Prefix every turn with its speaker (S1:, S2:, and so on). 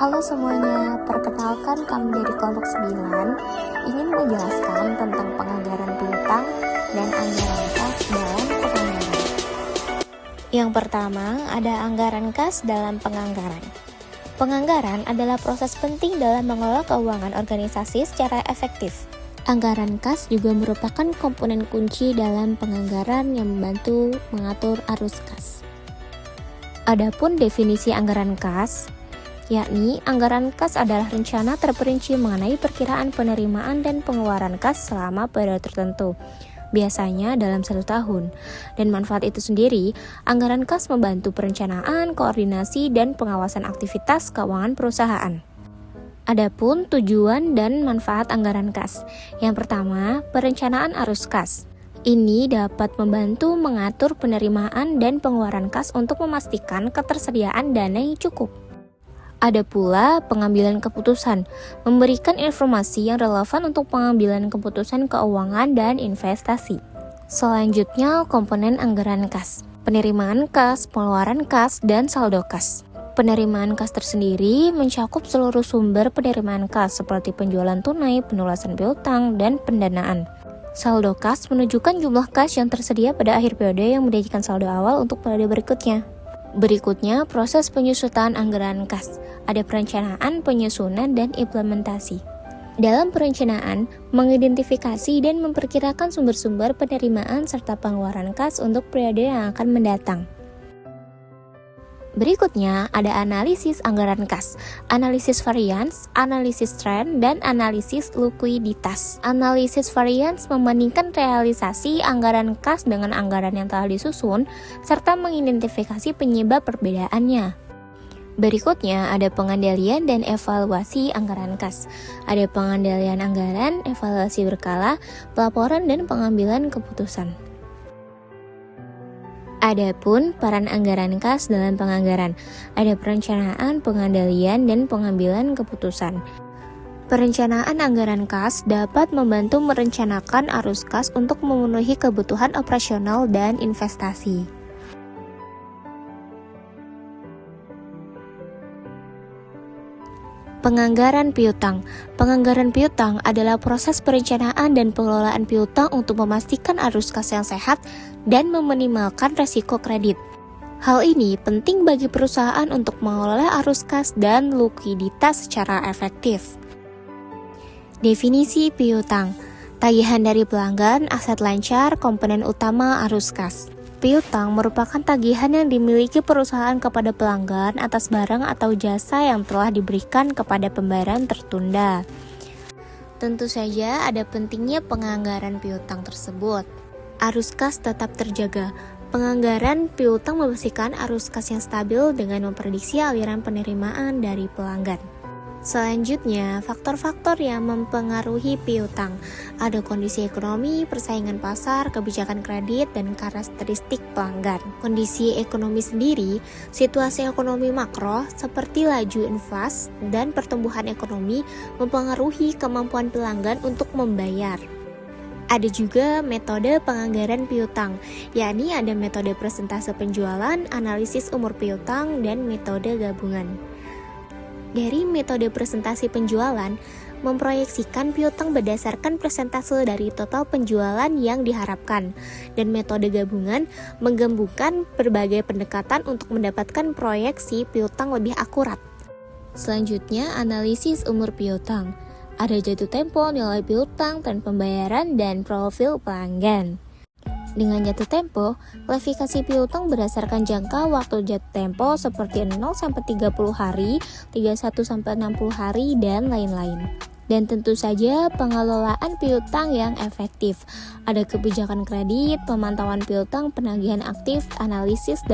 S1: Halo semuanya, perkenalkan kami dari kelompok 9 ingin menjelaskan tentang penganggaran piutang dan anggaran kas dalam penganggaran. Yang pertama, ada anggaran kas dalam penganggaran. Penganggaran adalah proses penting dalam mengelola keuangan organisasi secara efektif. Anggaran kas juga merupakan komponen kunci dalam penganggaran yang membantu mengatur arus kas. Adapun definisi anggaran kas, yakni anggaran kas adalah rencana terperinci mengenai perkiraan penerimaan dan pengeluaran kas selama periode tertentu, biasanya dalam 1 tahun. Dan manfaat itu sendiri, anggaran kas membantu perencanaan, koordinasi, dan pengawasan aktivitas keuangan perusahaan. Adapun tujuan dan manfaat anggaran kas. Yang pertama, perencanaan arus kas. Ini dapat membantu mengatur penerimaan dan pengeluaran kas untuk memastikan ketersediaan dana yang cukup. Ada pula pengambilan keputusan, memberikan informasi yang relevan untuk pengambilan keputusan keuangan dan investasi. Selanjutnya, komponen anggaran kas. Penerimaan kas, pengeluaran kas, dan saldo kas. Penerimaan kas tersendiri mencakup seluruh sumber penerimaan kas seperti penjualan tunai, penulisan piutang, dan pendanaan. Saldo kas menunjukkan jumlah kas yang tersedia pada akhir periode yang menjadikan saldo awal untuk periode berikutnya. Berikutnya, proses penyusutan anggaran kas. Ada perencanaan, penyusunan, dan implementasi. Dalam perencanaan, mengidentifikasi dan memperkirakan sumber-sumber penerimaan serta pengeluaran kas untuk periode yang akan mendatang. Berikutnya, ada analisis anggaran kas, analisis varians, analisis tren, dan analisis likuiditas. Analisis varians membandingkan realisasi anggaran kas dengan anggaran yang telah disusun, serta mengidentifikasi penyebab perbedaannya. Berikutnya, ada pengendalian dan evaluasi anggaran kas. Ada pengendalian anggaran, evaluasi berkala, pelaporan, dan pengambilan keputusan. Adapun peran anggaran kas dalam penganggaran, ada perencanaan, pengendalian, dan pengambilan keputusan. Perencanaan anggaran kas dapat membantu merencanakan arus kas untuk memenuhi kebutuhan operasional dan investasi. Penganggaran piutang. Penganggaran piutang adalah proses perencanaan dan pengelolaan piutang untuk memastikan arus kas yang sehat dan meminimalkan resiko kredit. Hal ini penting bagi perusahaan untuk mengelola arus kas dan likuiditas secara efektif. Definisi piutang. Tagihan dari pelanggan, aset lancar, komponen utama arus kas. Piutang merupakan tagihan yang dimiliki perusahaan kepada pelanggan atas barang atau jasa yang telah diberikan kepada pembayaran tertunda. Tentu saja ada pentingnya penganggaran piutang tersebut. Arus kas tetap terjaga. Penganggaran piutang memastikan arus kas yang stabil dengan memprediksi aliran penerimaan dari pelanggan. Selanjutnya, faktor-faktor yang mempengaruhi piutang. Ada kondisi ekonomi, persaingan pasar, kebijakan kredit, dan karakteristik pelanggan. Kondisi ekonomi sendiri, situasi ekonomi makro seperti laju inflasi dan pertumbuhan ekonomi mempengaruhi kemampuan pelanggan untuk membayar. Ada juga metode penganggaran piutang, yakni ada metode persentase penjualan, analisis umur piutang, dan metode gabungan. Dari metode presentasi penjualan, memproyeksikan piutang berdasarkan persentase dari total penjualan yang diharapkan, dan metode gabungan menggabungkan berbagai pendekatan untuk mendapatkan proyeksi piutang lebih akurat. Selanjutnya, analisis umur piutang. Ada jatuh tempo, nilai piutang, tren pembayaran, dan profil pelanggan. Dengan jatuh tempo, klasifikasi piutang berdasarkan jangka waktu jatuh tempo seperti 0-30 hari, 31-60 hari, dan lain-lain. Dan tentu saja pengelolaan piutang yang efektif. Ada kebijakan kredit, pemantauan piutang, penagihan aktif, analisis, dan